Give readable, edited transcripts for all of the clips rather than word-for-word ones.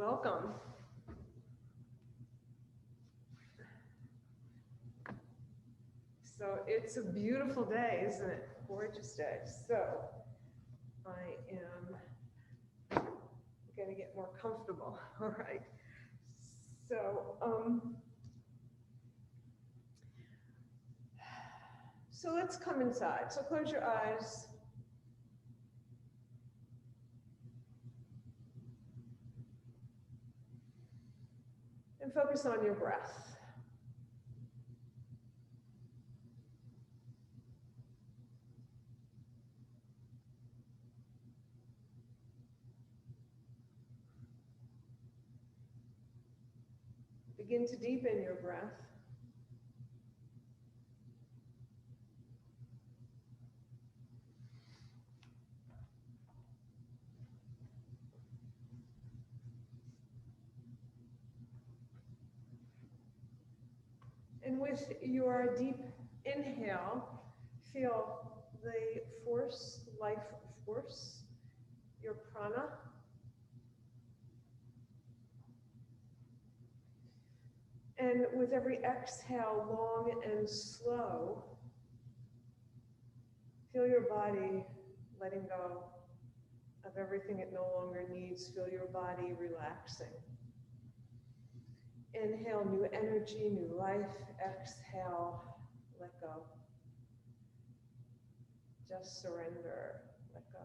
Welcome. So it's a beautiful day, isn't it? Gorgeous day. So I am going to get more comfortable. All right. So let's come inside. So close your eyes. And focus on your breath. Begin to deepen your breath. And with your deep inhale, feel the force, life force, your prana. And with every exhale, long and slow, feel your body letting go of everything it no longer needs. Feel your body relaxing. Inhale, new energy, new life. Exhale, let go. Just surrender, let go.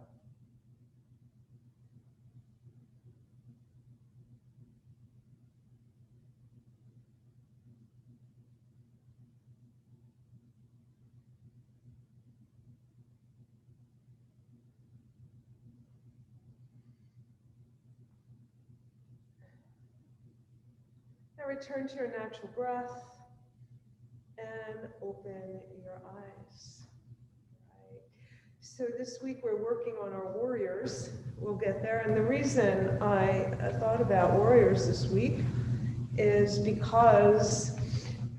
Now return to your natural breath and open your eyes. Right. So this week we're working on our warriors. We'll get there. And the reason I thought about warriors this week is because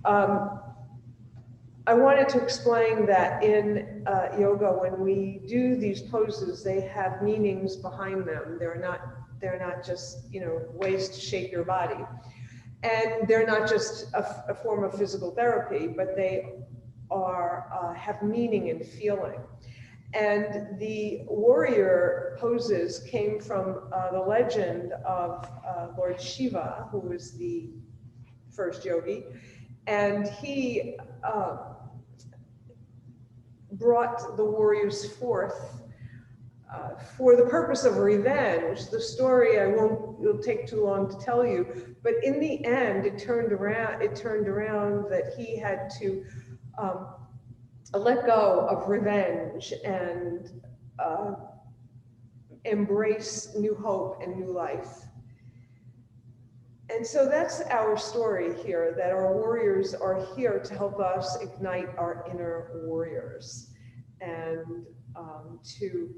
I wanted to explain that in yoga, when we do these poses, they have meanings behind them. They're not just, ways to shape your body. And they're not just a form of physical therapy, but they are have meaning and feeling. And the warrior poses came from the legend of Lord Shiva, who was the first yogi, and he brought the warriors forth for the purpose of revenge. The story it'll take too long to tell you, but in the end, it turned around that he had to let go of revenge and embrace new hope and new life. And so that's our story here, that our warriors are here to help us ignite our inner warriors and to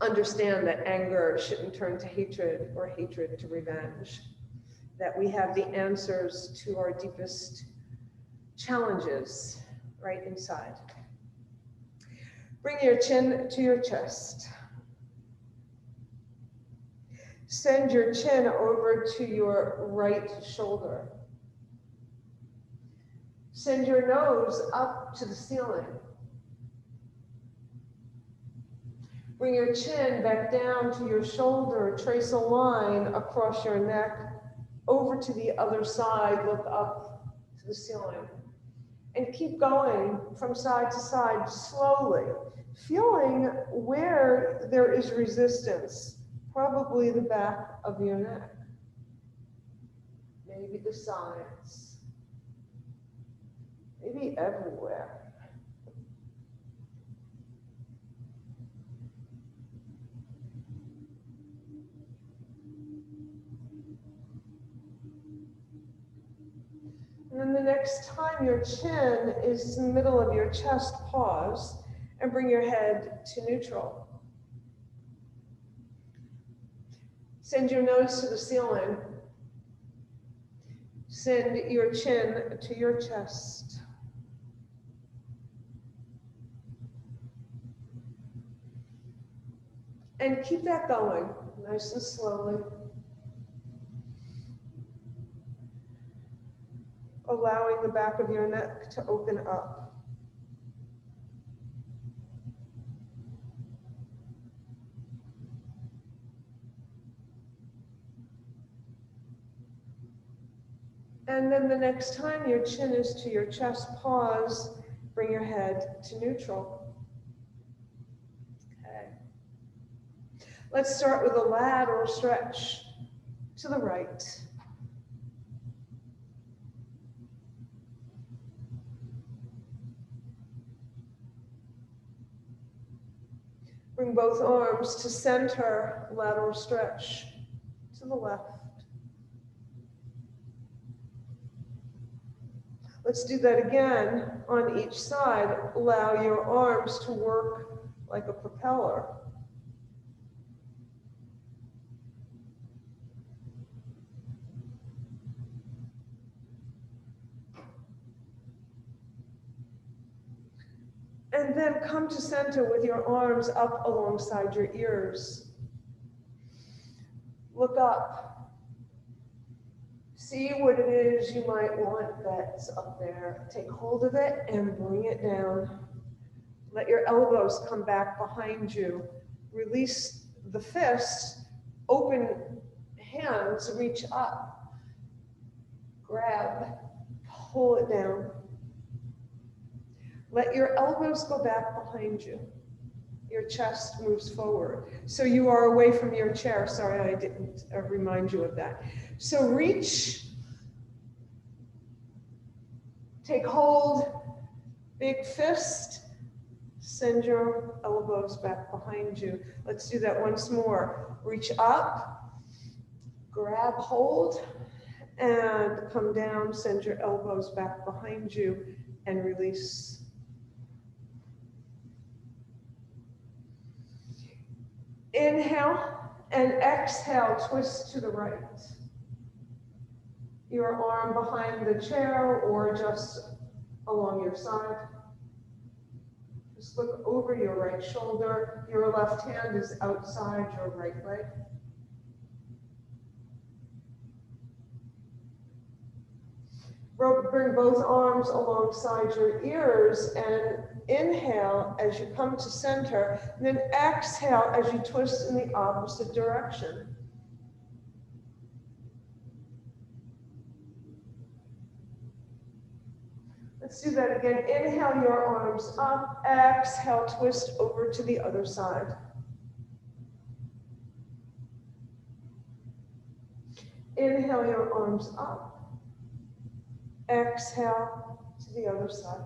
understand that anger shouldn't turn to hatred or hatred to revenge, that we have the answers to our deepest challenges right inside. Bring your chin to your chest. Send your chin over to your right shoulder. Send your nose up to the ceiling. Bring your chin back down to your shoulder. Trace a line across your neck, over to the other side. Look up to the ceiling. And keep going from side to side slowly, feeling where there is resistance, probably the back of your neck, maybe the sides, maybe everywhere. And then the next time your chin is in the middle of your chest, pause and bring your head to neutral. Send your nose to the ceiling. Send your chin to your chest. And keep that going, nice and slowly. allowing the back of your neck to open up. And then the next time your chin is to your chest, pause, bring your head to neutral. Okay. Let's start with a lateral stretch to the right. Bring both arms to center, lateral stretch to the left. Let's do that again on each side. Allow your arms to work like a propeller. And then come to center with your arms up alongside your ears. Look up. See what it is you might want that's up there. Take hold of it and bring it down. Let your elbows come back behind you. Release the fist. Open hands, reach up. Grab, pull it down. Let your elbows go back behind you. Your chest moves forward. So you are away from your chair. Sorry, I didn't remind you of that. So reach, take hold, big fist, send your elbows back behind you. Let's do that once more. Reach up, grab hold, and come down, send your elbows back behind you, and release. Inhale and exhale, twist to the right. Your arm behind the chair or just along your side. Just look over your right shoulder. Your left hand is outside your right leg. Bring both arms alongside your ears and inhale as you come to center, and then exhale as you twist in the opposite direction. Let's do that again. Inhale your arms up, exhale, twist over to the other side. Inhale your arms up. Exhale to the other side.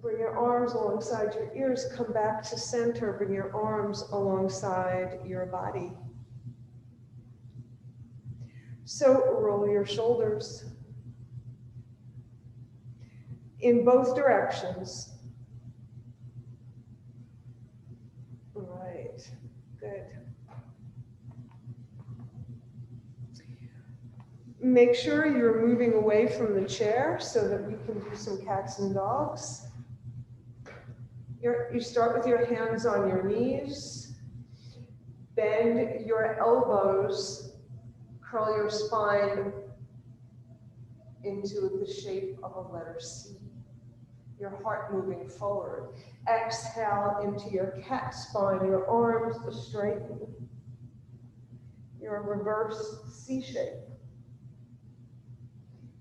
Bring your arms alongside your ears, come back to center, bring your arms alongside your body. So roll your shoulders in both directions. Right, good. Make sure you're moving away from the chair so that we can do some cats and dogs. You start with your hands on your knees. Bend your elbows, curl your spine into the shape of a letter C. Your heart moving forward. Exhale into your cat spine, your arms straighten. Your reverse C shape.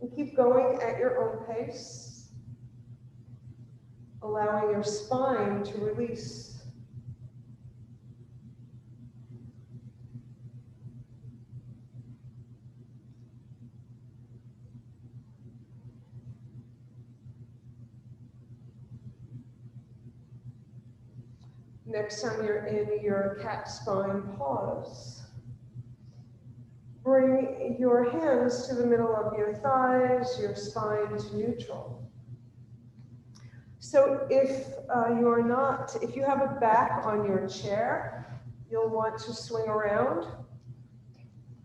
And keep going at your own pace, allowing your spine to release. Next time you're in your cat spine, pause. Bring your hands to the middle of your thighs, your spine to neutral. So if you have a back on your chair, you'll want to swing around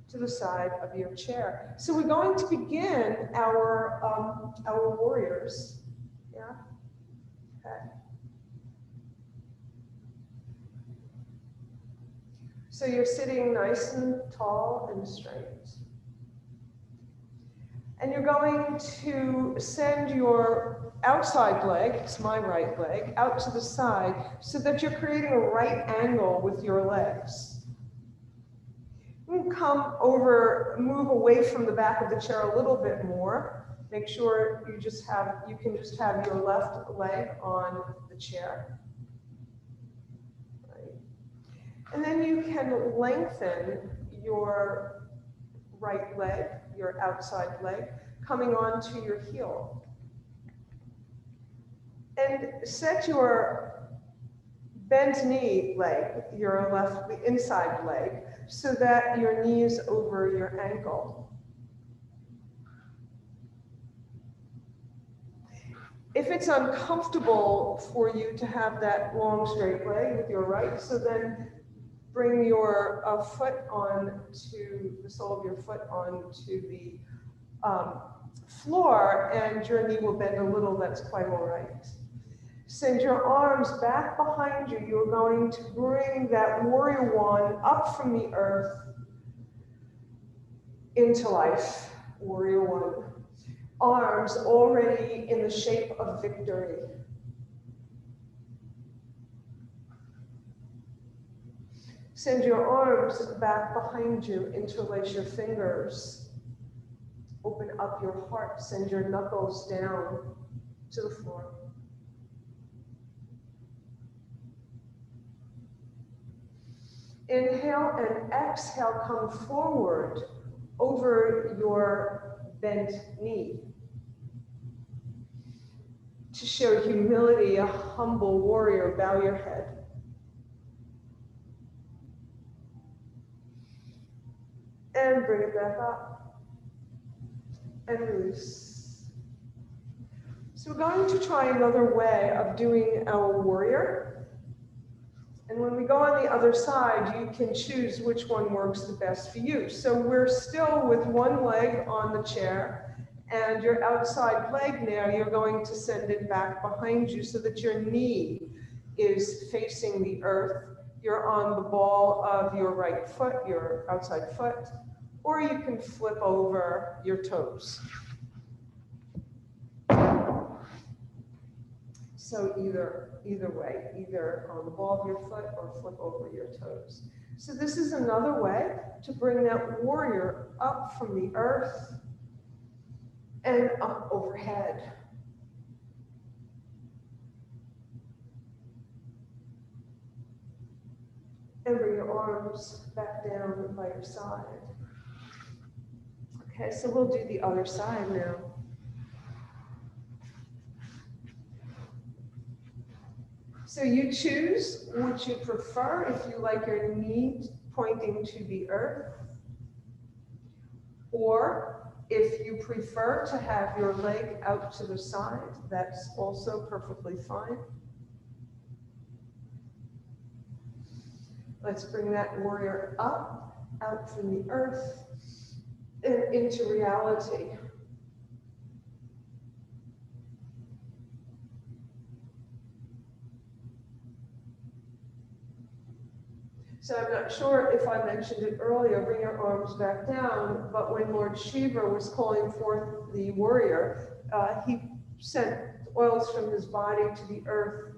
to the side of your chair. So we're going to begin our warriors. Yeah. Okay. So you're sitting nice and tall and straight. And you're going to send your outside leg, it's my right leg, out to the side so that you're creating a right angle with your legs. You can come over, move away from the back of the chair a little bit more. Make sure you can just have your left leg on the chair. Right. And then you can lengthen your right leg, your outside leg, coming onto your heel. And set your bent knee leg, your left, the inside leg, so that your knee is over your ankle. If it's uncomfortable for you to have that long straight leg with your right, so then bring your foot onto the sole of your foot onto the floor, and your knee will bend a little. That's quite all right. Send your arms back behind you. You're going to bring that warrior one up from the earth into life. Warrior one. Arms already in the shape of victory. Send your arms back behind you. Interlace your fingers. Open up your heart. Send your knuckles down to the floor. Inhale and exhale, come forward over your bent knee. To show humility, a humble warrior, bow your head. And bring it back up. And release. So we're going to try another way of doing our warrior. And when we go on the other side, you can choose which one works the best for you. So we're still with one leg on the chair, and your outside leg now, you're going to send it back behind you so that your knee is facing the earth. You're on the ball of your right foot, your outside foot, or you can flip over your toes. So either way, either on the ball of your foot or flip over your toes. So this is another way to bring that warrior up from the earth and up overhead. And bring your arms back down by your side. Okay, so we'll do the other side now. So you choose what you prefer. If you like your knee pointing to the earth, or if you prefer to have your leg out to the side, that's also perfectly fine. Let's bring that warrior up, out from the earth, and into reality. So I'm not sure if I mentioned it earlier, bring your arms back down, but when Lord Shiva was calling forth the warrior, he sent oils from his body to the earth,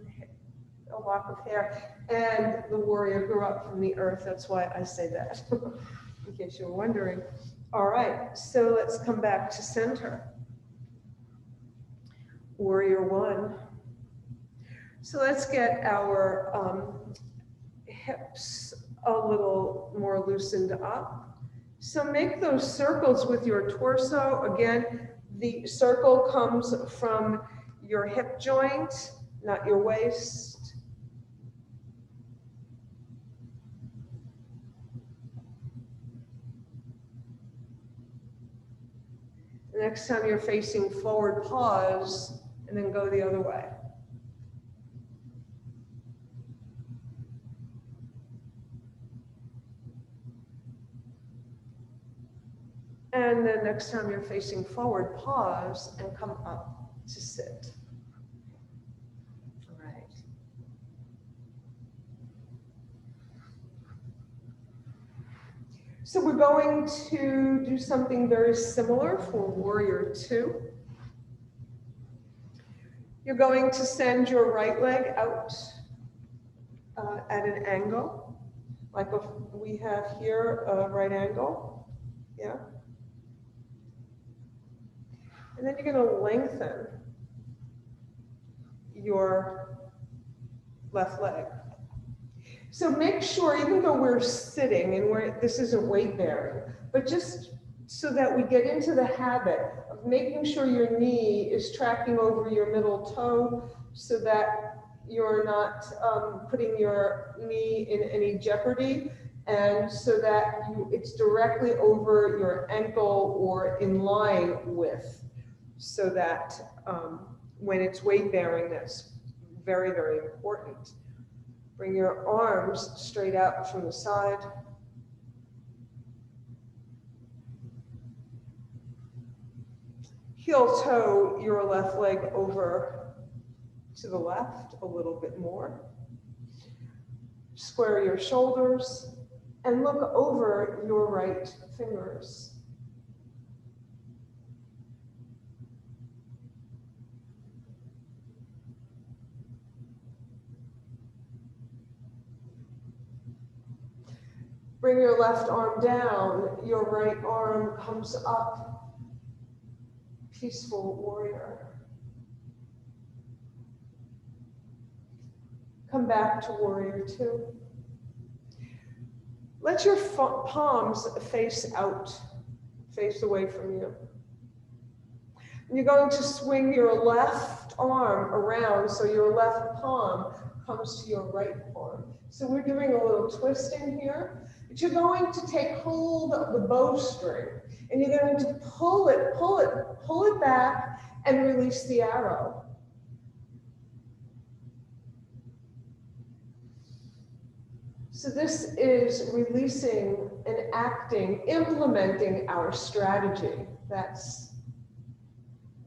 a lock of hair, and the warrior grew up from the earth. That's why I say that, in case you're wondering. All right, so let's come back to center. Warrior one. So let's get our hips a little more loosened up. So make those circles with your torso. Again, the circle comes from your hip joint, not your waist. The next time you're facing forward, pause, and then go the other way. And then next time you're facing forward, pause and come up to sit. All right. So we're going to do something very similar for warrior 2. You're going to send your right leg out at an angle, like we have here, a right angle, yeah. And then you're going to lengthen your left leg. So make sure, even though we're sitting and this isn't weight bearing, but just so that we get into the habit of making sure your knee is tracking over your middle toe so that you're not putting your knee in any jeopardy, and so that it's directly over your ankle or in line with, so that when it's weight bearing, that's very, very important. Bring your arms straight out from the side. Heel toe your left leg over to the left a little bit more. Square your shoulders and look over your right fingers. Bring your left arm down, your right arm comes up. Peaceful warrior. Come back to warrior 2. Let your palms face out, face away from you. And you're going to swing your left arm around so your left palm comes to your right palm. So we're doing a little twisting here. But you're going to take hold of the bowstring and you're going to pull it back and release the arrow. So this is releasing and acting, implementing our strategy. That's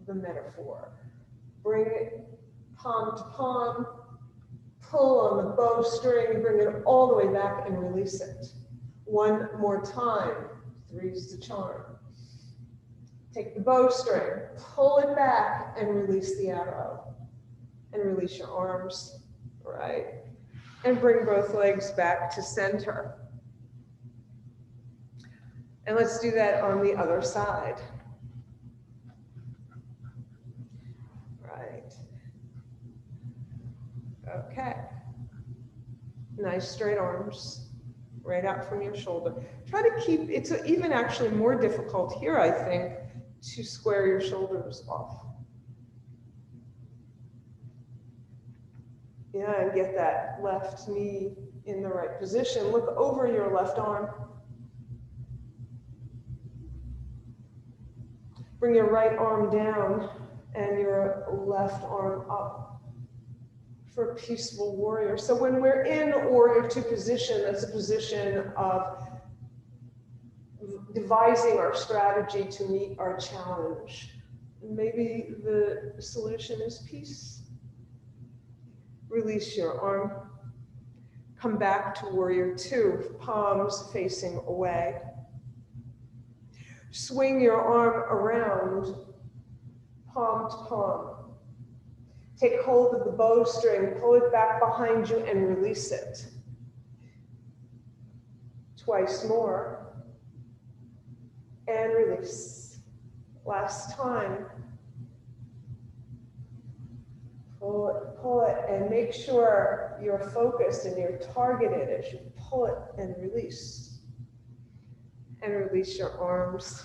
the metaphor. Bring it palm to palm, pull on the bowstring, bring it all the way back and release it. One more time, 3's the charm. Take the bowstring, pull it back and release the arrow. And release your arms, right? And bring both legs back to center. And let's do that on the other side. Right. Okay. Nice straight arms, right out from your shoulder. Try to keep, it's even actually more difficult here, I think, to square your shoulders off. Yeah, and get that left knee in the right position. Look over your left arm. Bring your right arm down and your left arm up for peaceful warrior. So when we're in warrior 2 position, that's a position of devising our strategy to meet our challenge. Maybe the solution is peace. Release your arm. Come back to warrior 2, palms facing away. Swing your arm around, palm to palm. Take hold of the bowstring, pull it back behind you and release it. Twice more. And release. Last time. Pull it, and make sure you're focused and you're targeted as you pull it and release. And release your arms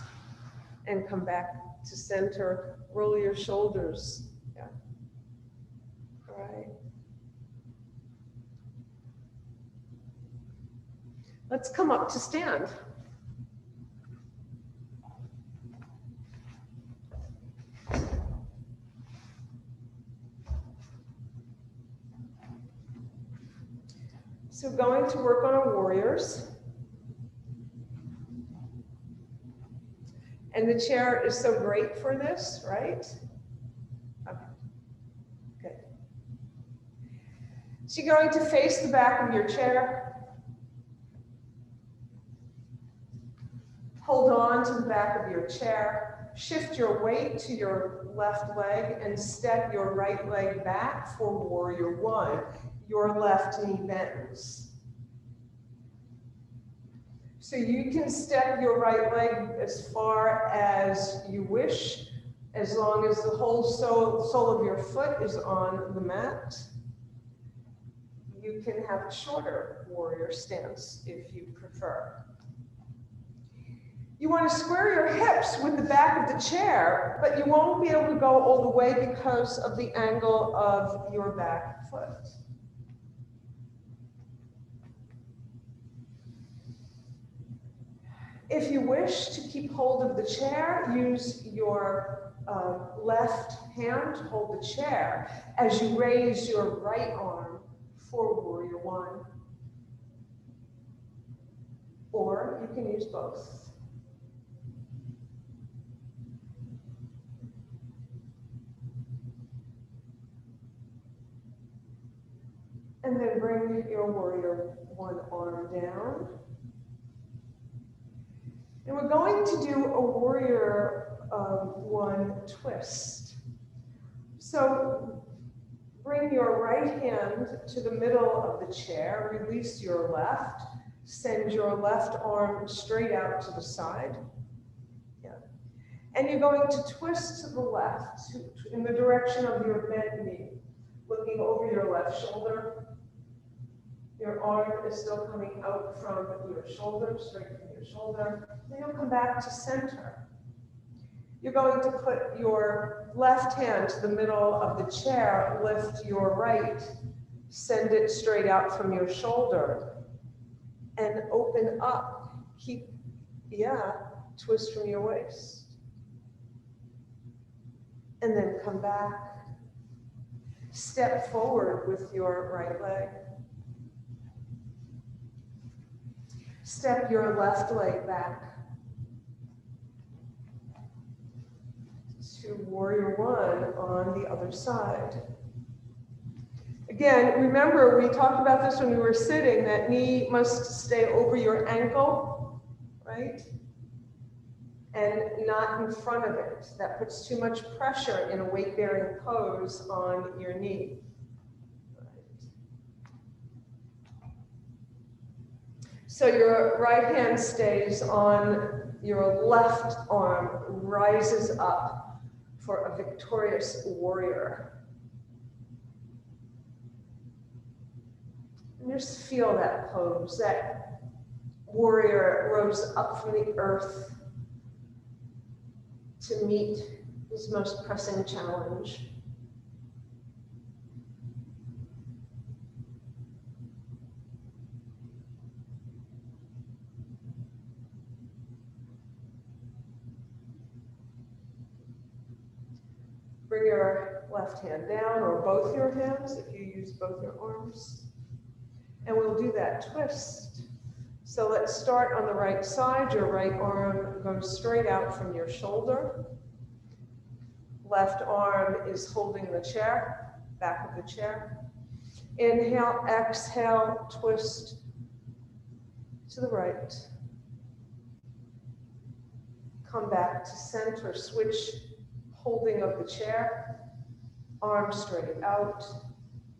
and come back to center. Roll your shoulders. Yeah. All right. Let's come up to stand. So going to work on our warriors. And the chair is so great for this, right? Okay, good. So you're going to face the back of your chair. Hold on to the back of your chair. Shift your weight to your left leg and step your right leg back for warrior one. Your left knee bends. So you can step your right leg as far as you wish, as long as the whole sole of your foot is on the mat. You can have a shorter warrior stance if you prefer. You want to square your hips with the back of the chair, but you won't be able to go all the way because of the angle of your back foot. If you wish to keep hold of the chair, use your left hand to hold the chair as you raise your right arm for warrior one. Or you can use both. And then bring your warrior one arm down. And we're going to do a warrior one twist. So bring your right hand to the middle of the chair, release your left, send your left arm straight out to the side. Yeah. And you're going to twist to the left in the direction of your bent knee, looking over your left shoulder. Your arm is still coming out from your shoulder, straight from your shoulder. Then you'll come back to center. You're going to put your left hand to the middle of the chair, lift your right, send it straight out from your shoulder, and open up. Twist from your waist. And then come back. Step forward with your right leg. Step your left leg back to warrior one on the other side. Again, remember we talked about this when we were sitting, that knee must stay over your ankle, right? And not in front of it. That puts too much pressure in a weight-bearing pose on your knee. So your right hand stays on your left arm, rises up for a victorious warrior. And just feel that pose, that warrior rose up from the earth to meet his most pressing challenge. Bring your left hand down, or both your hands if you use both your arms. And we'll do that twist. So let's start on the right side. Your right arm goes straight out from your shoulder. Left arm is holding the chair, back of the chair. Inhale, exhale, twist to the right. Come back to center, switch holding of the chair, arms straight out.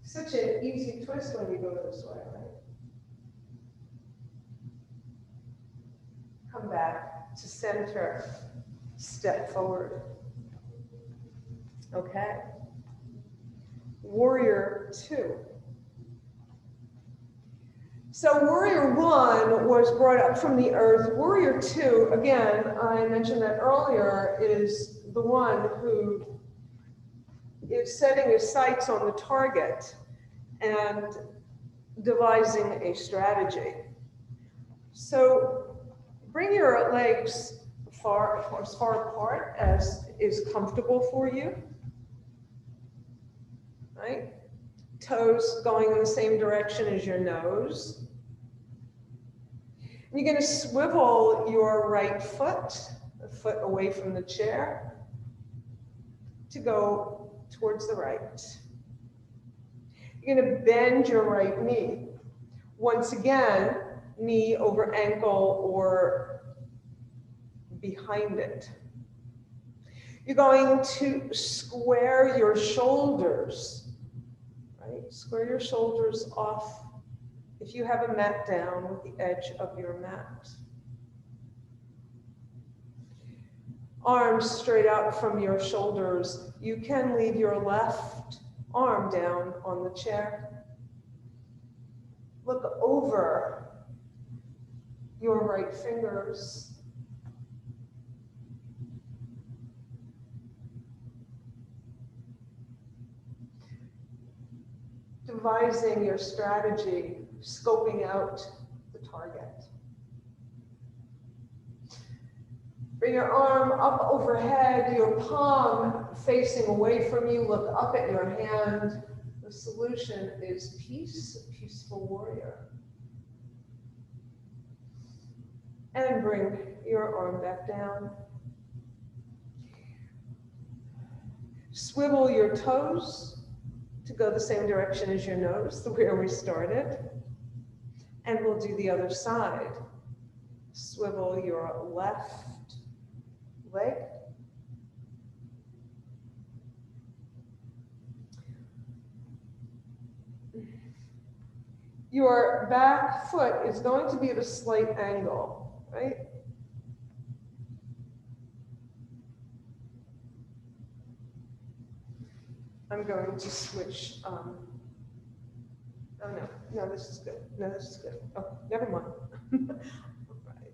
Such an easy twist when you go this way, right? Come back to center, step forward. Okay. Warrior two. So warrior one was brought up from the earth. Warrior two, again, I mentioned that earlier, is the one who is setting his sights on the target and devising a strategy. So bring your legs as far apart as is comfortable for you, right? Toes going in the same direction as your nose. And you're going to swivel your right foot, a foot away from the chair, to go towards the right. You're going to bend your right knee. Once again, knee over ankle or behind it. You're going to square your shoulders, right? Square your shoulders off, if you have a mat, down with the edge of your mat. Arms straight out from your shoulders. You can leave your left arm down on the chair. Look over your right fingers. Devising your strategy, scoping out the target. Bring your arm up overhead, your palm facing away from you. Look up at your hand. The solution is peace, peaceful warrior. And bring your arm back down. Swivel your toes to go the same direction as your nose, where we started. And we'll do the other side. Swivel your left leg. Your back foot is going to be at a slight angle, right? I'm going to switch. Oh no, this is good. No, this is good. Oh, never mind. Right.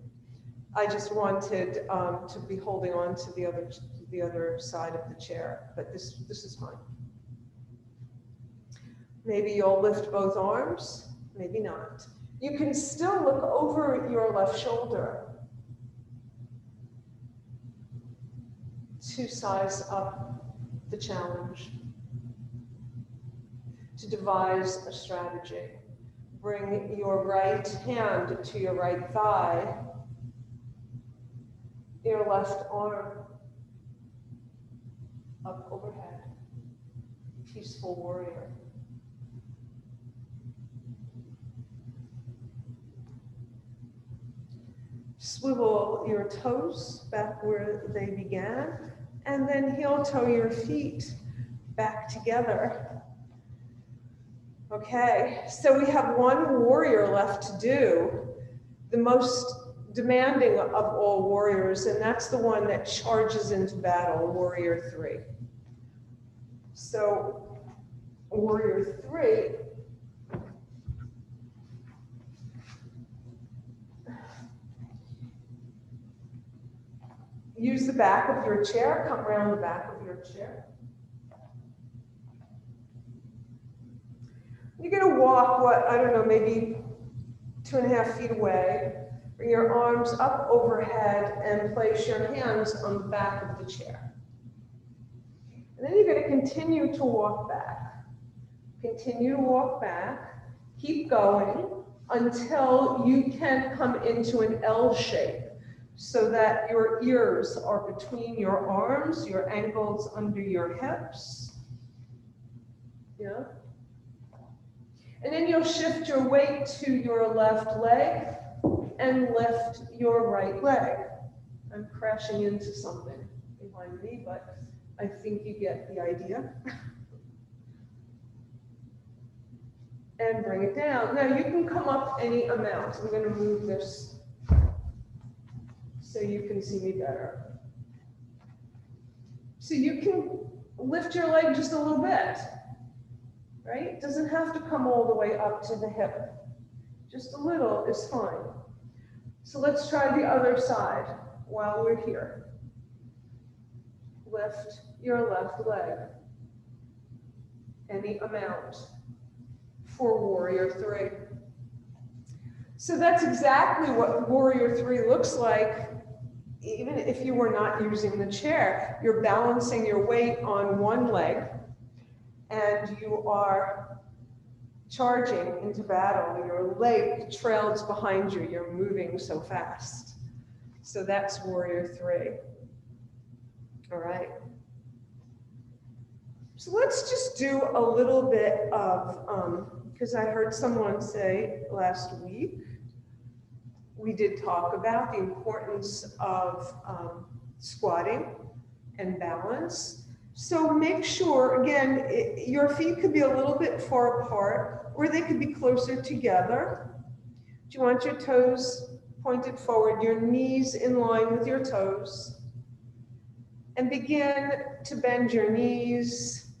I just wanted to be holding on to the other side of the chair, but this is fine. Maybe you'll lift both arms, maybe not. You can still look over your left shoulder to size up the challenge, to devise a strategy. Bring your right hand to your right thigh, your left arm up overhead. Peaceful warrior. Swivel your toes back where they began, and then heel toe your feet back together. Okay, so we have one warrior left to do, the most demanding of all warriors, and that's the one that charges into battle, warrior 3. So warrior 3, use the back of your chair, come around the back of your chair. You're gonna walk, I don't know, maybe 2.5 feet away. Bring your arms up overhead and place your hands on the back of the chair. And then you're gonna continue to walk back. Continue to walk back, keep going until you can come into an L shape, so that your ears are between your arms, your ankles under your hips. Yeah. And then you'll shift your weight to your left leg and lift your right leg. I'm crashing into something behind me, but I think you get the idea. And bring it down. Now you can come up any amount. I'm going to move this so you can see me better. So you can lift your leg just a little bit, right? It doesn't have to come all the way up to the hip. Just a little is fine. So let's try the other side while we're here. Lift your left leg, any amount, for warrior 3. So that's exactly what warrior 3 looks like. Even if you were not using the chair, you're balancing your weight on one leg and you are charging into battle. Your leg trails behind you. You're moving so fast. So that's warrior 3. All right. So let's just do a little bit of, because I heard someone say last week, We did talk about the importance of squatting and balance. So make sure, again, your feet could be a little bit far apart, or they could be closer together. Do you want your toes pointed forward, your knees in line with your toes? And begin to bend your knees,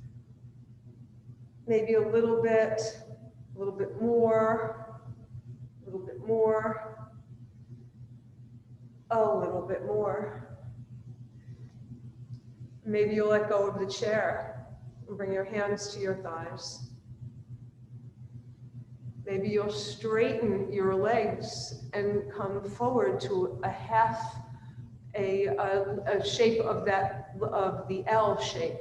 maybe a little bit more, a little bit more, a little bit more. Maybe you'll let go of the chair and bring your hands to your thighs. Maybe you'll straighten your legs and come forward to a shape of the L shape,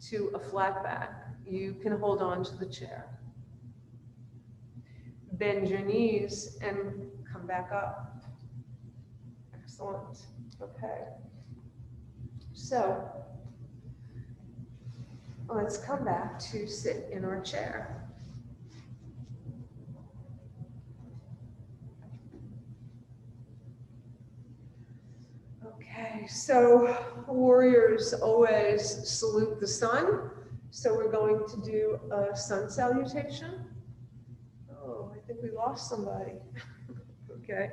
to a flat back. You can hold on to the chair. Bend your knees and come back up. Excellent. Okay. So let's come back to sit in our chair. Okay, so warriors always salute the sun. So we're going to do a sun salutation. Oh, I think we lost somebody. Okay.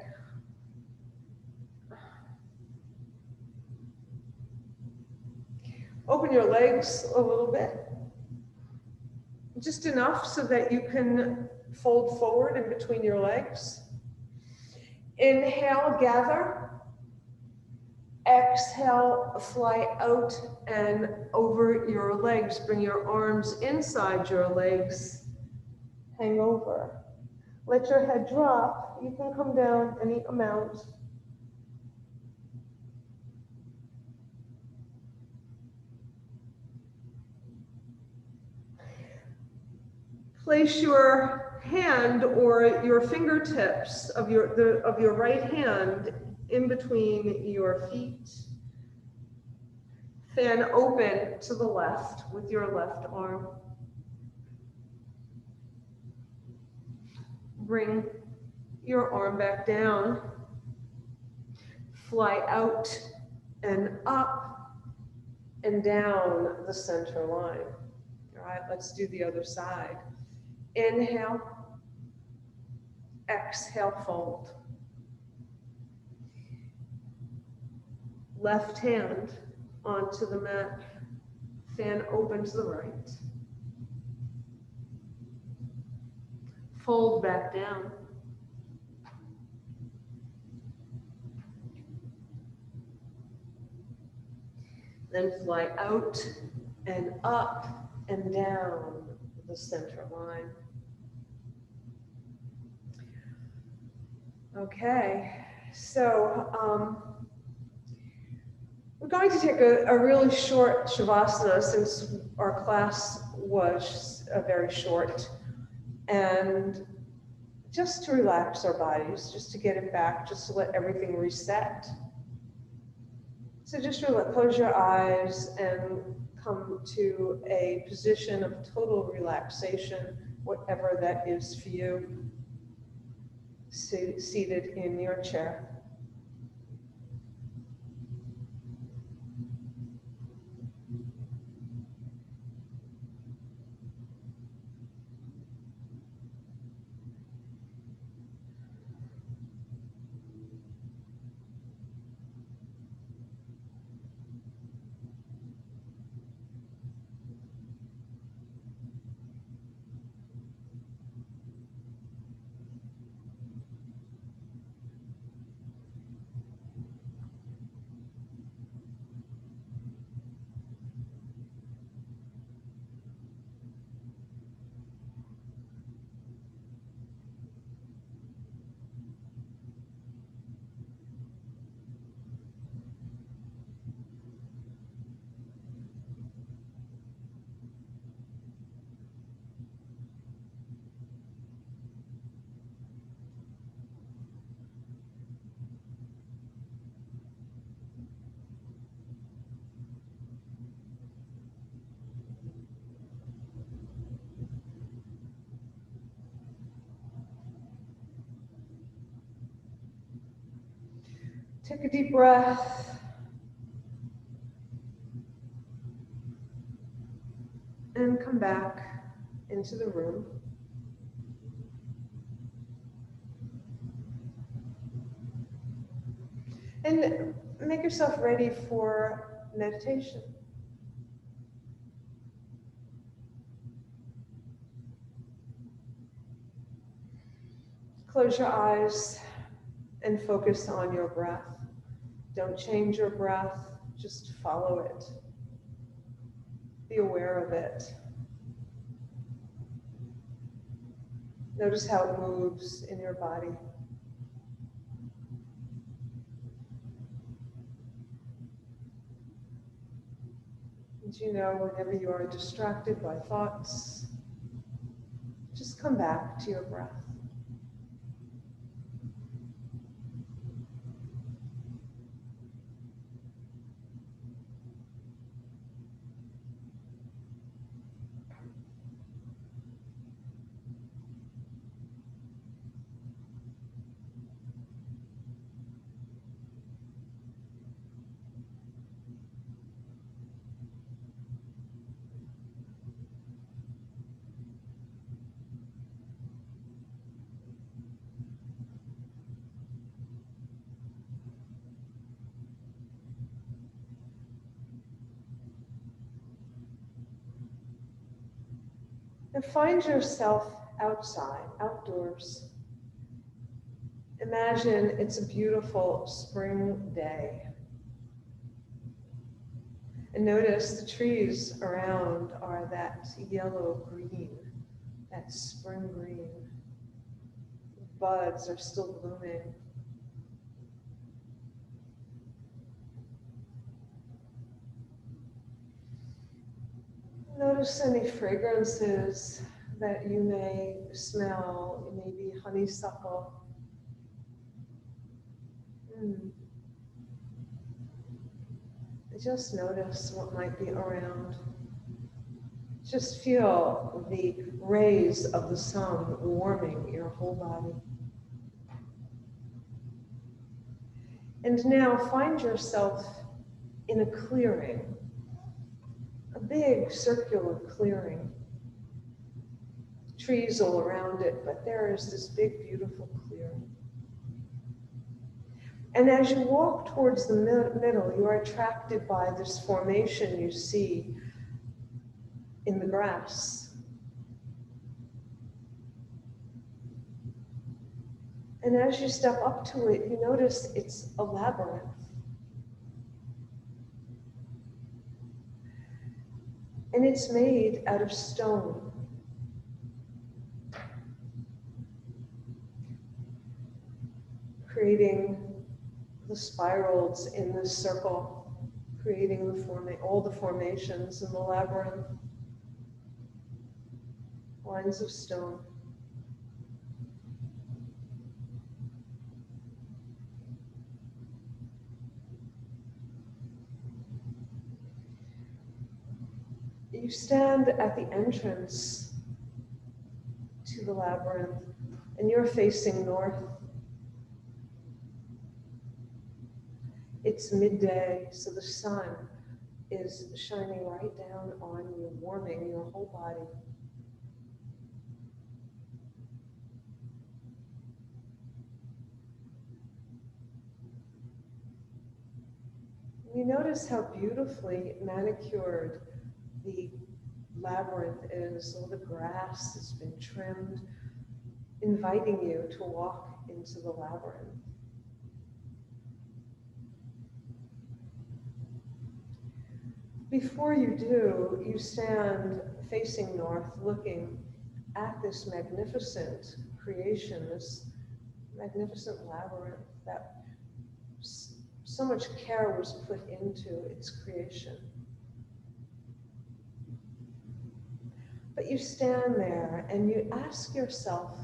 Open your legs a little bit. Just enough so that you can fold forward in between your legs. Inhale, gather. Exhale, fly out and over your legs. Bring your arms inside your legs. Hang over. Let your head drop. You can come down any amount. Place your hand or your fingertips of your right hand in between your feet. Fan open to the left with your left arm. Bring your arm back down. Fly out and up and down the center line. All right, let's do the other side. Inhale, exhale, fold. Left hand onto the mat, fan open to the right. Fold back down. Then fly out and up and down the center line. Okay, so we're going to take a really short Shavasana since our class was very short, and just to relax our bodies, just to get it back, just to let everything reset. So just close your eyes and come to a position of total relaxation, whatever that is for you, seated in your chair. Take a deep breath. And come back into the room. And make yourself ready for meditation. Close your eyes and focus on your breath. Don't change your breath, just follow it. Be aware of it. Notice how it moves in your body. And you know, whenever you are distracted by thoughts, just come back to your breath. And find yourself outside, outdoors. Imagine it's a beautiful spring day. And notice the trees around are that yellow-green, that spring green. Buds are still blooming. Notice any fragrances that you may smell, maybe honeysuckle. Just notice what might be around. Just feel the rays of the sun warming your whole body. And now find yourself in a clearing, a big circular clearing. Trees all around it, but there is this big, beautiful clearing. And as you walk towards the middle, you are attracted by this formation you see in the grass. And as you step up to it, you notice it's a labyrinth. And it's made out of stone. Creating the spirals in this circle, creating all the formations in the labyrinth, lines of stone. You stand at the entrance to the labyrinth, and you're facing north. It's midday, so the sun is shining right down on you, warming your whole body. You notice how beautifully manicured the labyrinth is. All the grass has been trimmed, inviting you to walk into the labyrinth. Before you do, you stand facing north, looking at this magnificent creation, this magnificent labyrinth that so much care was put into its creation. But you stand there and you ask yourself,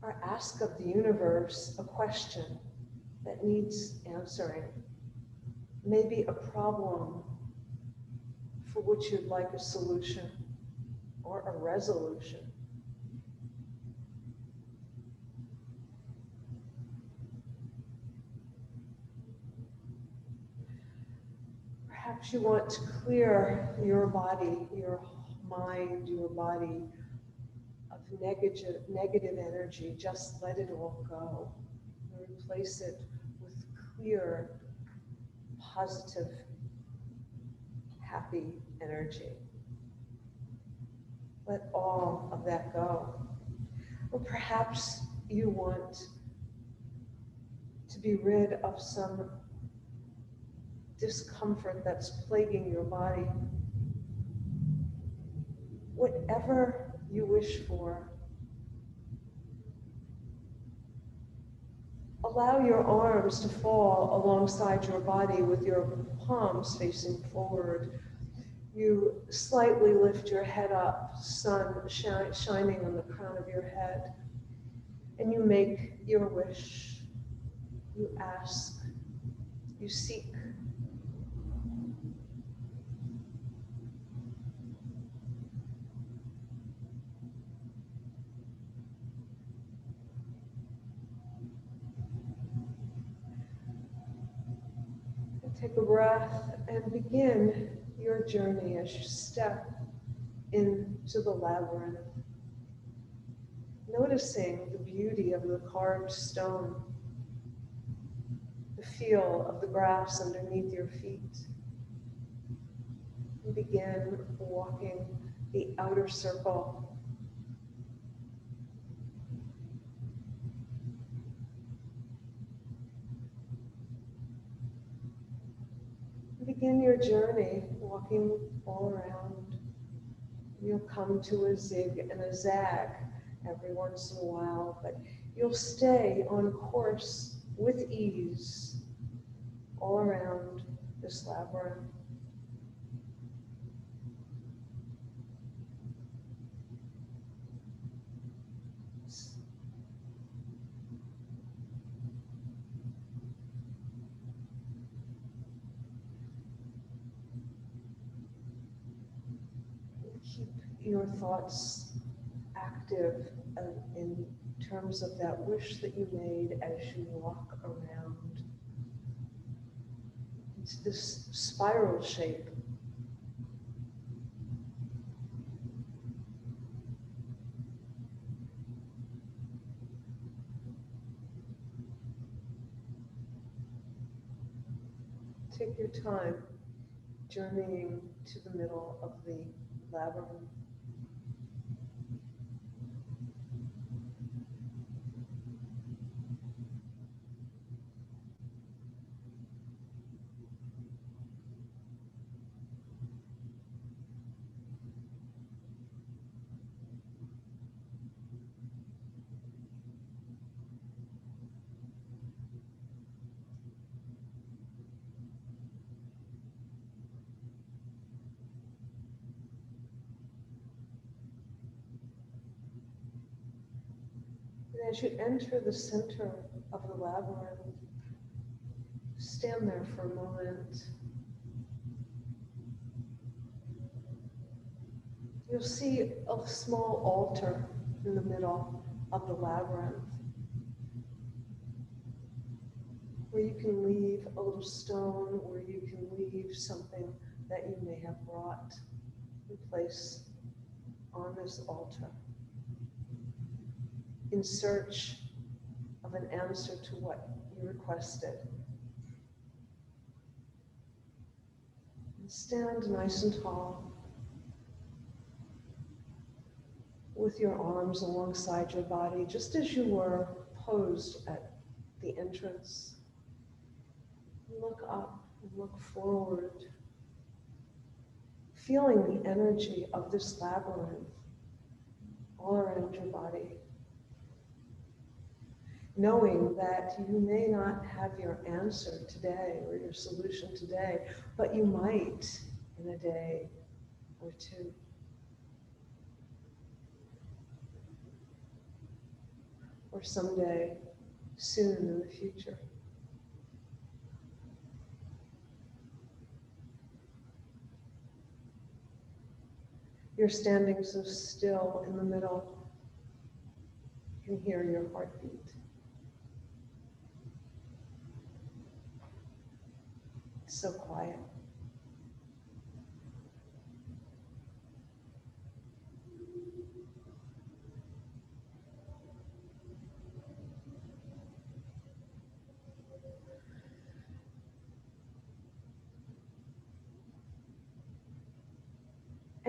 or ask of the universe a question that needs answering. Maybe a problem for which you'd like a solution or a resolution. Perhaps you want to clear your body, your mind, your body of negative energy. Just let it all go. Replace it with clear, positive, happy energy. Let all of that go. Or perhaps you want to be rid of some discomfort that's plaguing your body. Whatever you wish for, allow your arms to fall alongside your body with your palms facing forward. You slightly lift your head up, sun shining on the crown of your head, and you make your wish. You ask, you seek. Take a breath and begin your journey as you step into the labyrinth, noticing the beauty of the carved stone, the feel of the grass underneath your feet. And begin walking the outer circle. Begin your journey walking all around. You'll come to a zig and a zag every once in a while, but you'll stay on course with ease all around this labyrinth. Your thoughts active in terms of that wish that you made as you walk around. It's this spiral shape. Take your time journeying to the middle of the labyrinth. And as you enter the center of the labyrinth, stand there for a moment. You'll see a small altar in the middle of the labyrinth where you can leave a little stone, where you can leave something that you may have brought and place on this altar in search of an answer to what you requested. And stand nice and tall with your arms alongside your body, just as you were posed at the entrance. Look up and look forward, feeling the energy of this labyrinth all around your body. Knowing that you may not have your answer today or your solution today, but you might in a day or two. Or someday, soon in the future. You're standing so still in the middle, you can hear your heartbeat. So quiet.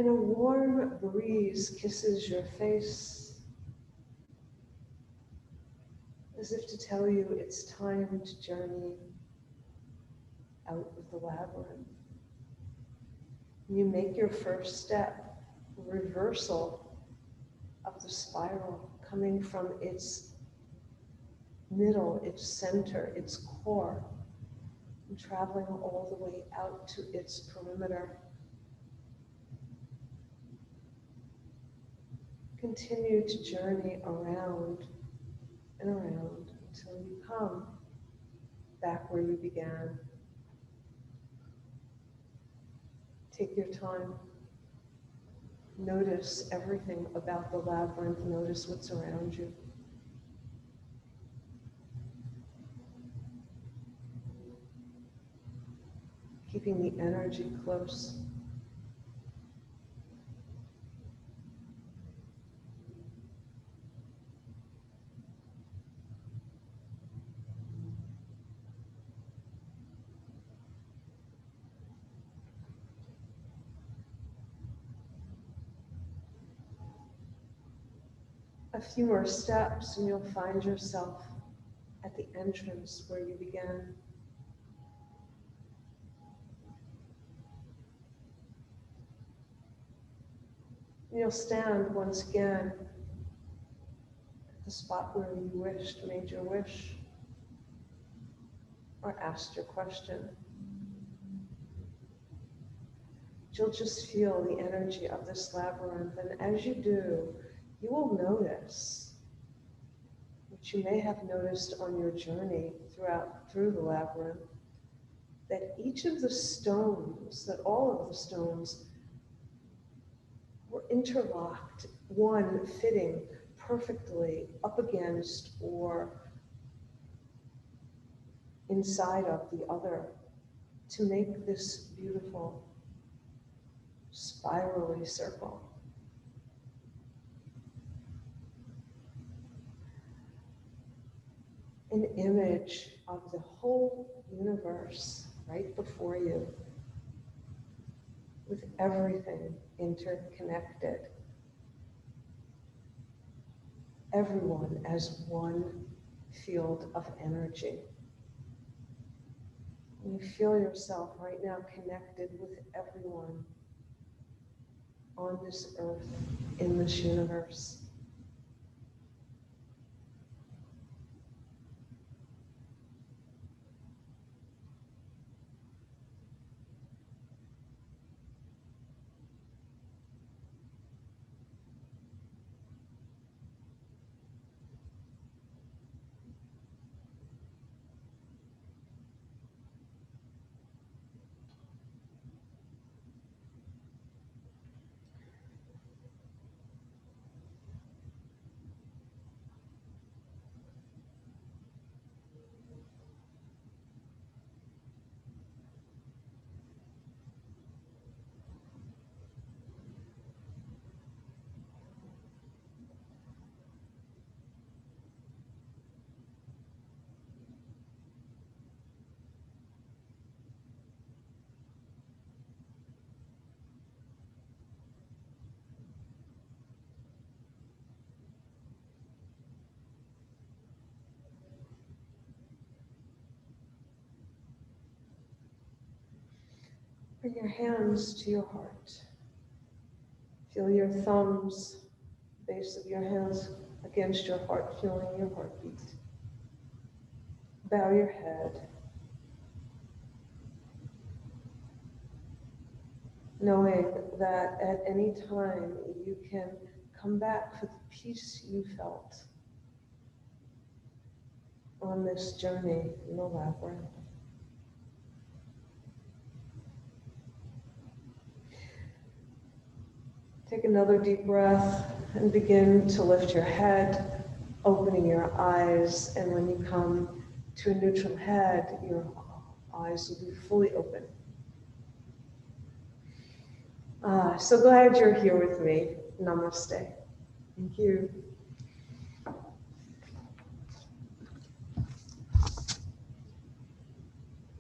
and a warm breeze kisses your face, as if to tell you it's time to journey out of the labyrinth. You make your first step, reversal of the spiral, coming from its middle, its center, its core, and traveling all the way out to its perimeter. Continue to journey around and around until you come back where you began. Take your time. Notice everything about the labyrinth. Notice what's around you. Keeping the energy close. A few more steps and you'll find yourself at the entrance where you began. You'll stand once again at the spot where you wished, made your wish, or asked your question. You'll just feel the energy of this labyrinth, and as you do, you will notice, which you may have noticed on your journey through the labyrinth, that each of the stones, that all of the stones were interlocked, one fitting perfectly up against or inside of the other to make this beautiful spirally circle. An image of the whole universe right before you, with everything interconnected. Everyone as one field of energy. And you feel yourself right now connected with everyone on this earth, in this universe. Bring your hands to your heart. Feel your thumbs, base of your hands against your heart, feeling your heartbeat. Bow your head. Knowing that at any time you can come back for the peace you felt on this journey in the labyrinth. Take another deep breath and begin to lift your head, opening your eyes, and when you come to a neutral head, your eyes will be fully open. So glad you're here with me. Namaste. Thank you.